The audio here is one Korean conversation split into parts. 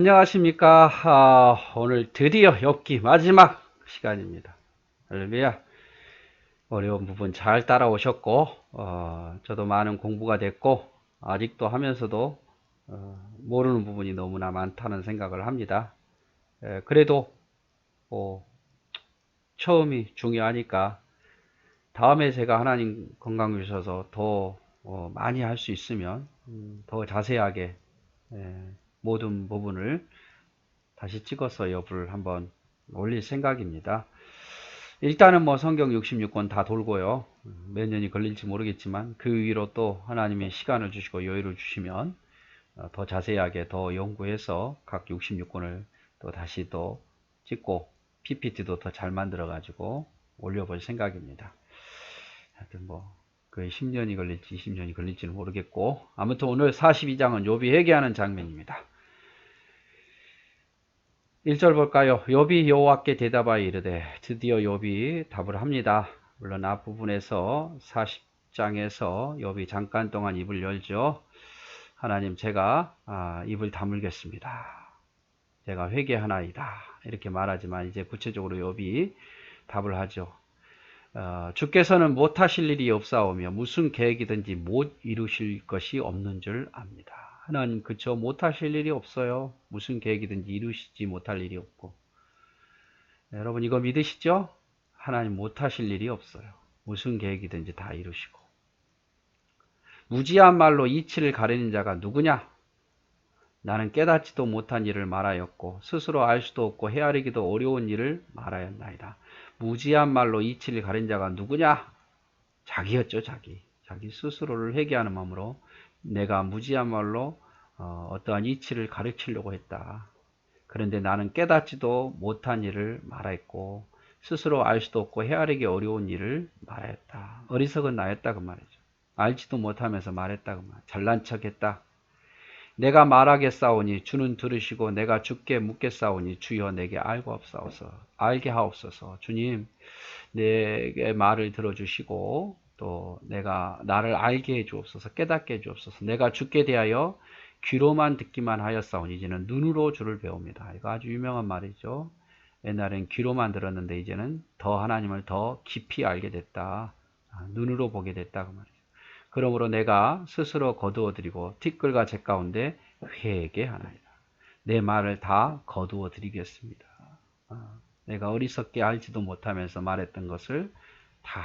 안녕하십니까. 오늘 드디어 엽기 마지막 시간입니다. 할렐루야. 어려운 부분 잘 따라오셨고, 저도 많은 공부가 됐고, 아직도 하면서도 모르는 부분이 너무나 많다는 생각을 합니다. 그래도 처음이 중요하니까 다음에 제가 하나님 건강 주셔서 더 많이 할 수 있으면 더 자세하게 모든 부분을 다시 찍어서 여부를 한번 올릴 생각입니다. 일단은 뭐 성경 66권 다 돌고요. 몇 년이 걸릴지 모르겠지만 그 위로 또 하나님이 시간을 주시고 여유를 주시면 더 자세하게 더 연구해서 각 66권을 또 다시 또 찍고 PPT도 더 잘 만들어 가지고 올려볼 생각입니다. 하여튼 뭐 거의 10년이 걸릴지 20년이 걸릴지는 모르겠고, 아무튼 오늘 42장은 욥이 회개하는 장면입니다. 1절 볼까요? 욥이 여호와께 대답하여 이르되, 드디어 욥이 답을 합니다. 물론 앞부분에서 40장에서 욥이 잠깐 동안 입을 열죠. 하나님, 제가 입을 다물겠습니다. 제가 회개하나이다. 이렇게 말하지만 이제 구체적으로 욥이 답을 하죠. 주께서는 못하실 일이 없사오며 무슨 계획이든지 못 이루실 것이 없는 줄 압니다. 하나님, 그쵸? 못하실 일이 없어요. 무슨 계획이든지 이루시지 못할 일이 없고. 여러분 이거 믿으시죠? 하나님 못하실 일이 없어요. 무슨 계획이든지 다 이루시고. 무지한 말로 이치를 가리는 자가 누구냐? 나는 깨닫지도 못한 일을 말하였고 스스로 알 수도 없고 헤아리기도 어려운 일을 말하였나이다. 무지한 말로 이치를 가린 자가 누구냐? 자기였죠. 자기 스스로를 회개하는 마음으로 내가 무지한 말로 어떠한 이치를 가르치려고 했다. 그런데 나는 깨닫지도 못한 일을 말했고 스스로 알 수도 없고 헤아리기 어려운 일을 말했다. 어리석은 나였다 그 말이죠. 알지도 못하면서 말했다 그 말. 잘난 척했다. 내가 말하겠사오니 주는 들으시고 내가 주께 묻겠사오니 주여 내게 알게 하옵소서. 주님, 내게 말을 들어주시고 또 나를 알게 해주옵소서. 깨닫게 해주옵소서. 내가 주께 대하여 귀로만 듣기만 하였사오니 이제는 눈으로 주를 배웁니다. 이거 아주 유명한 말이죠. 옛날엔 귀로만 들었는데 이제는 더 하나님을 더 깊이 알게 됐다. 눈으로 보게 됐다 그 말이죠. 그러므로 내가 스스로 거두어드리고 티끌과 재 가운데 회개하나이다. 내 말을 다 거두어드리겠습니다. 내가 어리석게 알지도 못하면서 말했던 것을 다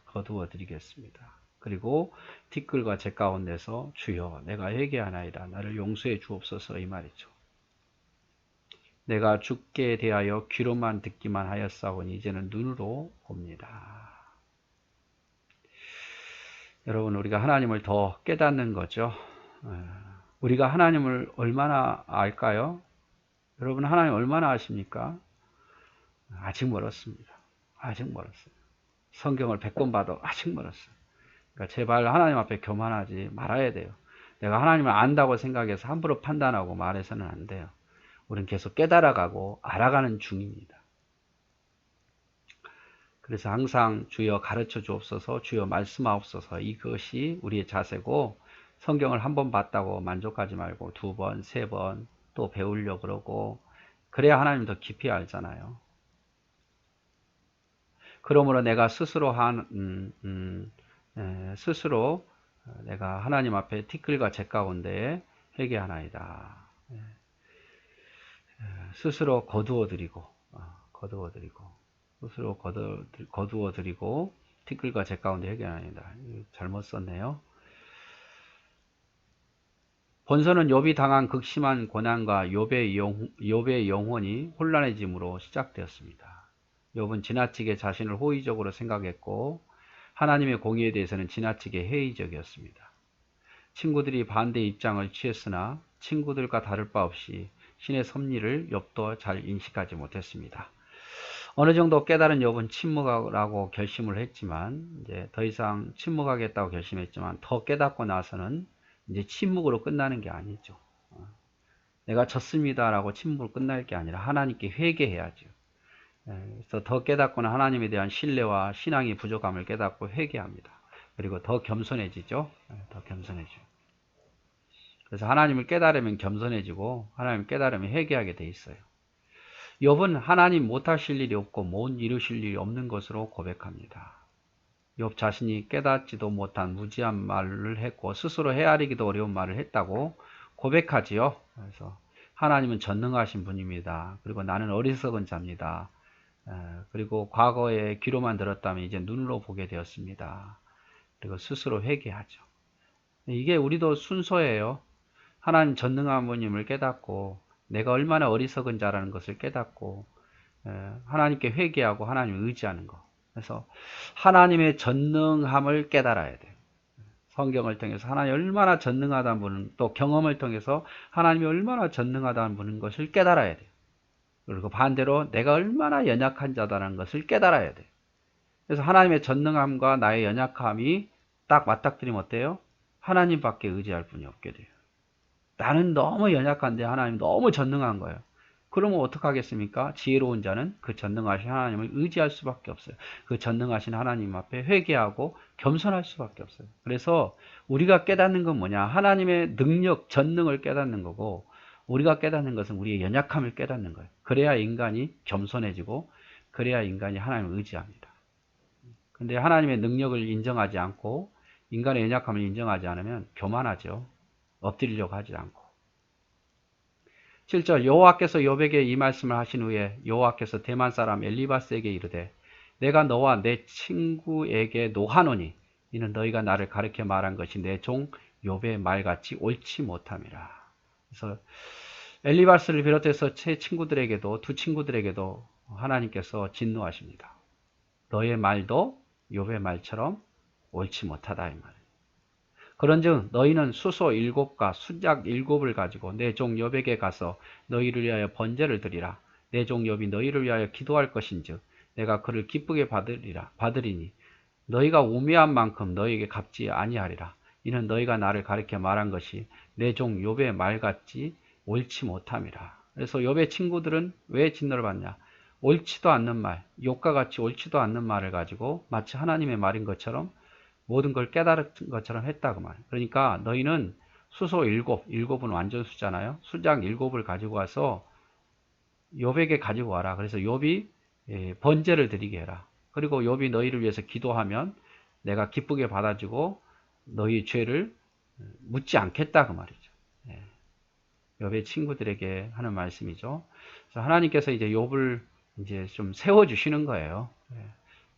거두어드리겠습니다. 그리고 티끌과 재 가운데서 주여 내가 회개하나이다. 나를 용서해 주옵소서 이 말이죠. 내가 주께 대하여 귀로만 듣기만 하였사오니 이제는 눈으로 봅니다. 여러분, 우리가 하나님을 더 깨닫는 거죠. 우리가 하나님을 얼마나 알까요? 여러분, 하나님 얼마나 아십니까? 아직 멀었습니다. 아직 멀었어요. 성경을 100권 봐도 아직 멀었어요. 그러니까 제발 하나님 앞에 교만하지 말아야 돼요. 내가 하나님을 안다고 생각해서 함부로 판단하고 말해서는 안 돼요. 우리는 계속 깨달아가고 알아가는 중입니다. 그래서 항상 주여 가르쳐 주옵소서, 주여 말씀하옵소서, 이것이 우리의 자세고, 성경을 한 번 봤다고 만족하지 말고 두 번, 세 번 또 배우려고 그러고, 그래야 하나님 더 깊이 알잖아요. 그러므로 내가 스스로 내가 하나님 앞에 티끌과 재 가운데 회개하나이다. 스스로 거두어드리고 스스로 거두어드리고 티끌과 재 가운데 회개하나이다. 잘못 썼네요. 본서는 욥이 당한 극심한 고난과 욥의 영혼이 혼란해짐으로 시작되었습니다. 욥은 지나치게 자신을 호의적으로 생각했고 하나님의 공의에 대해서는 지나치게 회의적이었습니다. 친구들이 반대 입장을 취했으나 친구들과 다를 바 없이 신의 섭리를 욥도 잘 인식하지 못했습니다. 어느 정도 깨달은 욥은 침묵하라고 결심을 했지만 이제 더 이상 침묵하겠다고 결심했지만 더 깨닫고 나서는 이제 침묵으로 끝나는 게 아니죠. 내가 졌습니다라고 침묵으로 끝날 게 아니라 하나님께 회개해야죠. 그래서 더 깨닫고는 하나님에 대한 신뢰와 신앙의 부족함을 깨닫고 회개합니다. 그리고 더 겸손해지죠. 더 겸손해져요. 그래서 하나님을 깨달으면 겸손해지고 하나님을 깨달으면 회개하게 돼 있어요. 욥은 하나님 못하실 일이 없고 못 이루실 일이 없는 것으로 고백합니다. 욥 자신이 깨닫지도 못한 무지한 말을 했고 스스로 헤아리기도 어려운 말을 했다고 고백하지요. 그래서 하나님은 전능하신 분입니다. 그리고 나는 어리석은 자입니다. 그리고 과거에 귀로만 들었다면 이제 눈으로 보게 되었습니다. 그리고 스스로 회개하죠. 이게 우리도 순서예요. 하나님 전능한 분임을 깨닫고 내가 얼마나 어리석은 자라는 것을 깨닫고 하나님께 회개하고 하나님을 의지하는 것. 그래서 하나님의 전능함을 깨달아야 돼요. 성경을 통해서 하나님이 얼마나 전능하다는 분은, 또 경험을 통해서 하나님이 얼마나 전능하다는 분인 것을 깨달아야 돼요. 그리고 반대로 내가 얼마나 연약한 자다는 것을 깨달아야 돼요. 그래서 하나님의 전능함과 나의 연약함이 딱 맞닥뜨리면 어때요? 하나님밖에 의지할 분이 없게 돼요. 나는 너무 연약한데 하나님 너무 전능한 거예요. 그러면 어떡하겠습니까? 지혜로운 자는 그 전능하신 하나님을 의지할 수밖에 없어요. 그 전능하신 하나님 앞에 회개하고 겸손할 수밖에 없어요. 그래서 우리가 깨닫는 건 뭐냐? 하나님의 능력, 전능을 깨닫는 거고, 우리가 깨닫는 것은 우리의 연약함을 깨닫는 거예요. 그래야 인간이 겸손해지고, 그래야 인간이 하나님을 의지합니다. 근데 하나님의 능력을 인정하지 않고, 인간의 연약함을 인정하지 않으면 교만하죠. 엎드리려고 하지 않고. 7절 여호와께서 욥에게 이 말씀을 하신 후에 여호와께서 대만 사람 엘리바스에게 이르되 내가 너와 내 친구에게 노하노니 이는 너희가 나를 가르쳐 말한 것이 내 종 욥의 말같이 옳지 못함이라. 그래서 엘리바스를 비롯해서 제 친구들에게도, 두 친구들에게도 하나님께서 진노하십니다. 너의 말도 욥의 말처럼 옳지 못하다 이 말이에요. 그런즉 너희는 수소 7과 수작 7을 가지고 내 종 욥에게 가서 너희를 위하여 번제를 드리라. 내 종 욥이 너희를 위하여 기도할 것인즉 내가 그를 기쁘게 받으리니 너희가 우매한 만큼 너희에게 갚지 아니하리라. 이는 너희가 나를 가리켜 말한 것이 내 종 욥의 말같이 옳지 못함이라. 그래서 욥의 친구들은 왜 진노를 받냐? 옳지도 않는 말, 욥과 같이 옳지도 않는 말을 가지고 마치 하나님의 말인 것처럼 모든 걸 깨달은 것처럼 했다고 말이에요. 그러니까 너희는 수소 7, 7은 완전 수잖아요. 수작 7을 가지고 와서 욥에게 가지고 와라. 그래서 욥이 번제를 드리게 해라. 그리고 욥이 너희를 위해서 기도하면 내가 기쁘게 받아주고 너희 죄를 묻지 않겠다 그 말이죠. 욥의 친구들에게 하는 말씀이죠. 그래서 하나님께서 이제 욥을 이제 좀 세워 주시는 거예요.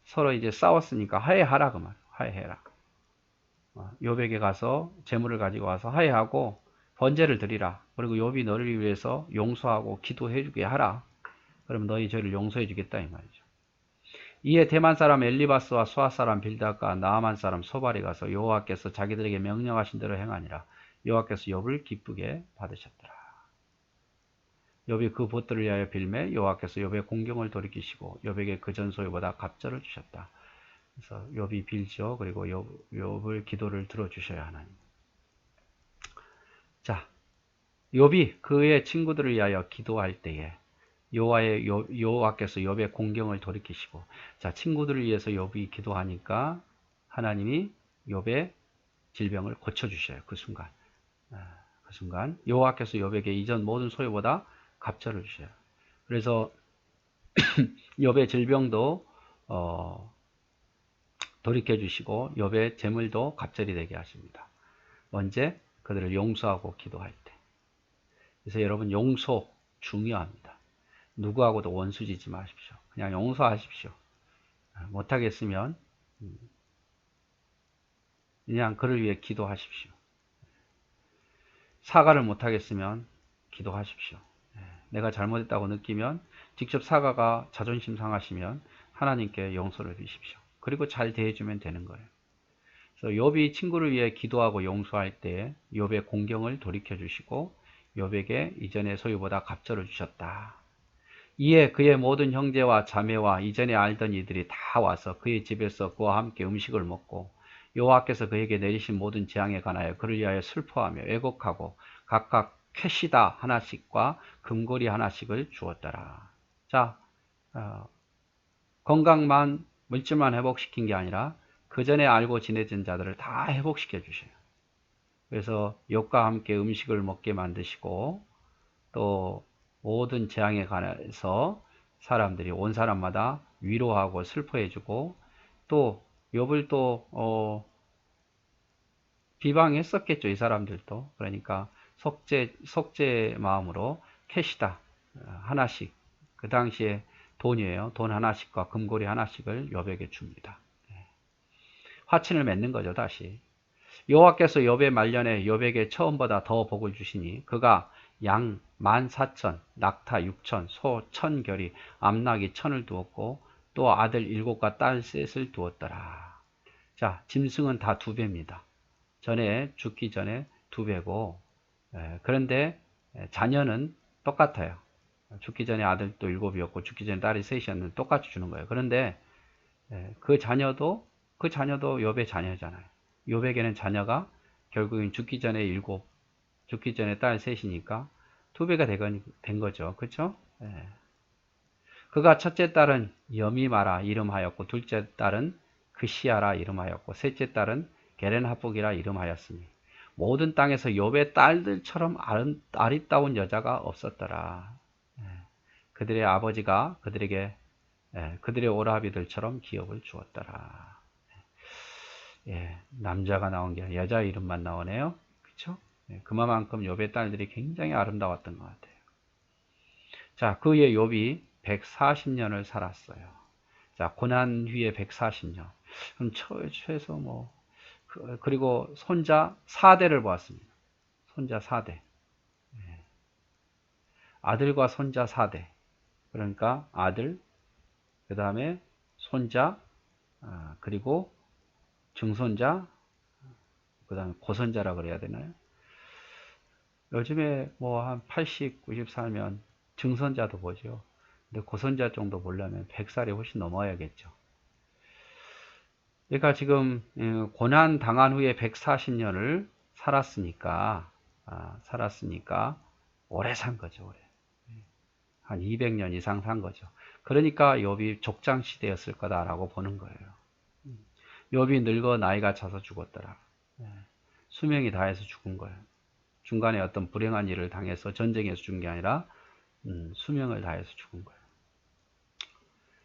서로 이제 싸웠으니까 화해하라 그 말이에요. 화해해라. 욥에게 가서 재물을 가지고 와서 화해하고 번제를 드리라. 그리고 욥이 너를 위해서 용서하고 기도해 주게 하라. 그러면 너희 죄를 용서해 주겠다 이 말이죠. 이에 대만 사람 엘리바스와 수아 사람 빌닷과 나아만 사람 소발이 가서 여호와께서 자기들에게 명령하신 대로 행하니라. 여호와께서 욥을 기쁘게 받으셨더라. 욥이 그 봇들을 위하여 빌매 여호와께서 욥의 공경을 돌이키시고 욥에게 그전 소유보다 갑절을 주셨다. 그래서 욥이 빌죠. 그리고 욥을 기도를 들어주셔야 하나님. 자, 욥이 그의 친구들을 위하여 기도할 때에 여호와께서 욥의 공경을 돌이키시고, 자, 친구들을 위해서 욥이 기도하니까 하나님이 욥의 질병을 고쳐주셔요. 그 순간. 그 순간 여호와께서 욥에게 이전 모든 소유보다 갑절을 주셔요. 그래서 욥의 질병도 돌이켜 주시고 욥의 재물도 갑절이 되게 하십니다. 언제? 그들을 용서하고 기도할 때. 그래서 여러분 용서 중요합니다. 누구하고도 원수지지 마십시오. 그냥 용서하십시오. 못하겠으면 그냥 그를 위해 기도하십시오. 사과를 못하겠으면 기도하십시오. 내가 잘못했다고 느끼면 직접 사과가 자존심 상하시면 하나님께 용서를 비십시오. 그리고 잘 대해주면 되는 거예요. 그래서 욥이 친구를 위해 기도하고 용서할 때 욥의 공경을 돌이켜 주시고 욥에게 이전의 소유보다 갑절을 주셨다. 이에 그의 모든 형제와 자매와 이전에 알던 이들이 다 와서 그의 집에서 그와 함께 음식을 먹고 여호와께서 그에게 내리신 모든 재앙에 관하여 그를 위하여 슬퍼하며 애곡하고 각각 캐시다 하나씩과 금고리 하나씩을 주었더라. 자, 건강만 물질만 회복시킨 게 아니라 그 전에 알고 지내던 자들을 다 회복시켜 주셔요. 그래서 욥과 함께 음식을 먹게 만드시고 또 모든 재앙에 관해서 사람들이 온 사람마다 위로하고 슬퍼해주고 또 욥을 또 비방했었겠죠. 이 사람들도. 그러니까 속죄 마음으로 캐시다 하나씩, 그 당시에 돈이에요. 돈 하나씩과 금고리 하나씩을 욥에게 줍니다. 화친을 맺는 거죠. 다시 여호와께서 욥의 말년에 욥에게 처음보다 더 복을 주시니 그가 양 14,000, 낙타 6,000, 소 1,000결이, 암낙이 1,000을 두었고 또 아들 7과 딸 셋을 두었더라. 자, 짐승은 다 2배입니다. 죽기 전에 2배고, 그런데 자녀는 똑같아요. 죽기 전에 아들도 7이었고 죽기 전에 딸이 3이었는데 똑같이 주는 거예요. 그런데 그 자녀도 욥의 자녀잖아요. 욥에게는 자녀가 결국엔 죽기 전에 7, 죽기 전에 딸 3이니까 2배가 된 거죠. 그렇죠? 그가 첫째 딸은 여미마라 이름하였고 둘째 딸은 그시아라 이름하였고 셋째 딸은 게렌하복이라 이름하였으니 모든 땅에서 욥의 딸들처럼 아리따운 여자가 없었더라. 그들의 아버지가 그들에게 그들의 오라비들처럼 기업을 주었더라. 남자가 나온 게 아니라 여자 이름만 나오네요. 그렇죠? 그만큼 욥의 딸들이 굉장히 아름다웠던 것 같아요. 자, 그의 욥이 140년을 살았어요. 자, 고난 후에 140년. 그럼 최소 그리고 손자 4대를 보았습니다. 손자 4대. 아들과 손자 4대. 그러니까 아들, 그 다음에 손자, 그리고 증손자, 그 다음에 고손자라 그래야 되나요? 요즘에 한 80, 90 살면 증손자도 보죠. 근데 고손자 정도 보려면 100살이 훨씬 넘어야겠죠. 그러니까 지금 고난 당한 후에 140년을 살았으니까 오래 산 거죠. 오래. 한 200년 이상 산 거죠. 그러니까 욥이 족장 시대였을 거다라고 보는 거예요. 욥이 늙어 나이가 차서 죽었더라. 수명이 다해서 죽은 거예요. 중간에 어떤 불행한 일을 당해서 전쟁에서 죽은 게 아니라 수명을 다해서 죽은 거예요.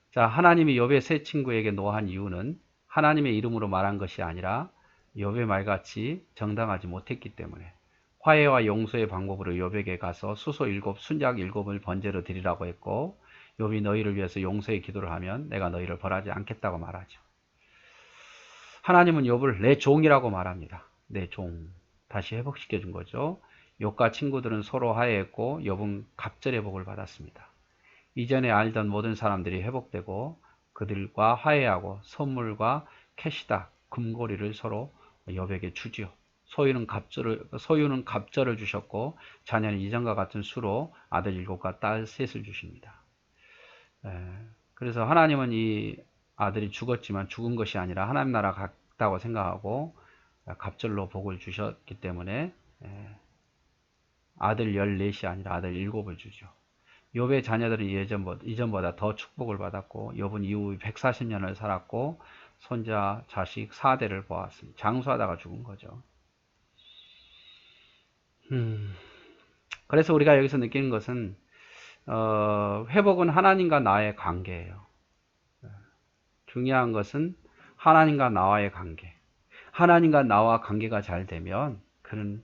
자, 하나님이 욥의 세 친구에게 노한 이유는 하나님의 이름으로 말한 것이 아니라 욥의 말같이 정당하지 못했기 때문에 화해와 용서의 방법으로 욥에게 가서 수소 7, 순작 7을 번제로 드리라고 했고 욥이 너희를 위해서 용서의 기도를 하면 내가 너희를 벌하지 않겠다고 말하죠. 하나님은 욥을 내 종이라고 말합니다. 내 종. 다시 회복시켜 준 거죠. 욥과 친구들은 서로 화해했고 욥은 갑절의 복을 받았습니다. 이전에 알던 모든 사람들이 회복되고 그들과 화해하고 선물과 캐시다, 금고리를 서로 욥에게 주지요. 소유는 갑절을 주셨고 자녀는 이전과 같은 수로 아들 7과 딸 3을 주십니다. 그래서 하나님은 이 아들이 죽었지만 죽은 것이 아니라 하나님 나라 같다고 생각하고 갑절로 복을 주셨기 때문에 아들 14이 아니라 아들 7을 주죠. 욥의 자녀들은 이전보다 더 축복을 받았고 욥은 이후 140년을 살았고 손자 자식 4대를 보았습니다. 장수하다가 죽은 거죠. 그래서 우리가 여기서 느끼는 것은 회복은 하나님과 나의 관계예요. 중요한 것은 하나님과 나와의 관계. 하나님과 나와 관계가 잘 되면 그는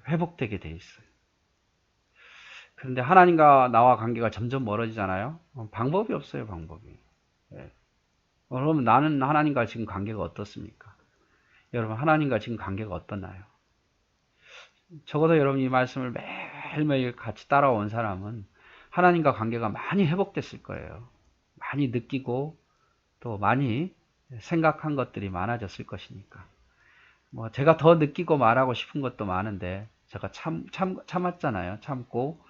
회복되게 돼 있어요. 그런데 하나님과 나와 관계가 점점 멀어지잖아요. 방법이 없어요. 방법이. 그러면 나는 하나님과 지금 관계가 어떻습니까? 여러분 하나님과 지금 관계가 어떠나요? 적어도 여러분 이 말씀을 매일매일 같이 따라온 사람은 하나님과 관계가 많이 회복됐을 거예요. 많이 느끼고 또 많이 생각한 것들이 많아졌을 것이니까. 제가 더 느끼고 말하고 싶은 것도 많은데 제가 참았잖아요. 참고.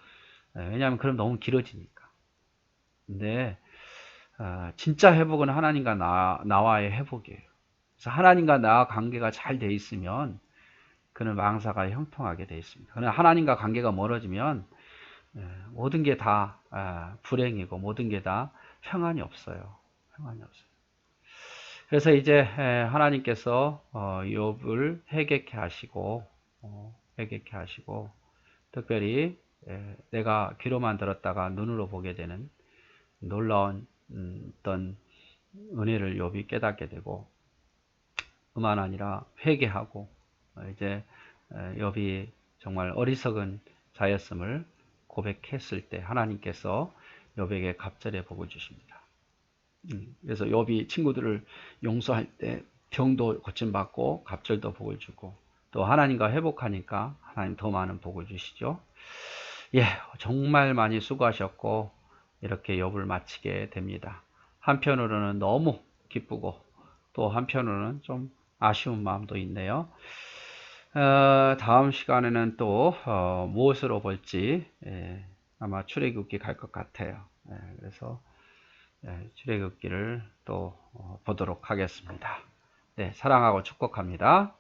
왜냐하면 그럼 너무 길어지니까. 근데 진짜 회복은 하나님과 나와의 회복이에요. 그래서 하나님과 나와 관계가 잘 돼 있으면 그는 망사가 형통하게 돼 있습니다. 그러나 하나님과 관계가 멀어지면 모든 게 다 불행이고 모든 게 다 평안이 없어요. 평안이 없어요. 그래서 이제 하나님께서 욥을 회개케 하시고 회개케 하시고 특별히 내가 귀로만 들었다가 눈으로 보게 되는 놀라운 어떤 은혜를 욥이 깨닫게 되고, 그만 아니라 회개하고 이제 욥이 정말 어리석은 자였음을 고백했을 때 하나님께서 욥에게 갑절의 복을 주십니다. 그래서 욥이 친구들을 용서할 때 병도 고침받고 갑절도 복을 주고, 또 하나님과 회복하니까 하나님 더 많은 복을 주시죠. 예, 정말 많이 수고하셨고 이렇게 욥을 마치게 됩니다. 한편으로는 너무 기쁘고 또 한편으로는 좀 아쉬운 마음도 있네요. 다음 시간에는 또 무엇으로 볼지 아마 출애굽기 갈 것 같아요. 그래서 출애굽기를 또 보도록 하겠습니다. 네, 사랑하고 축복합니다.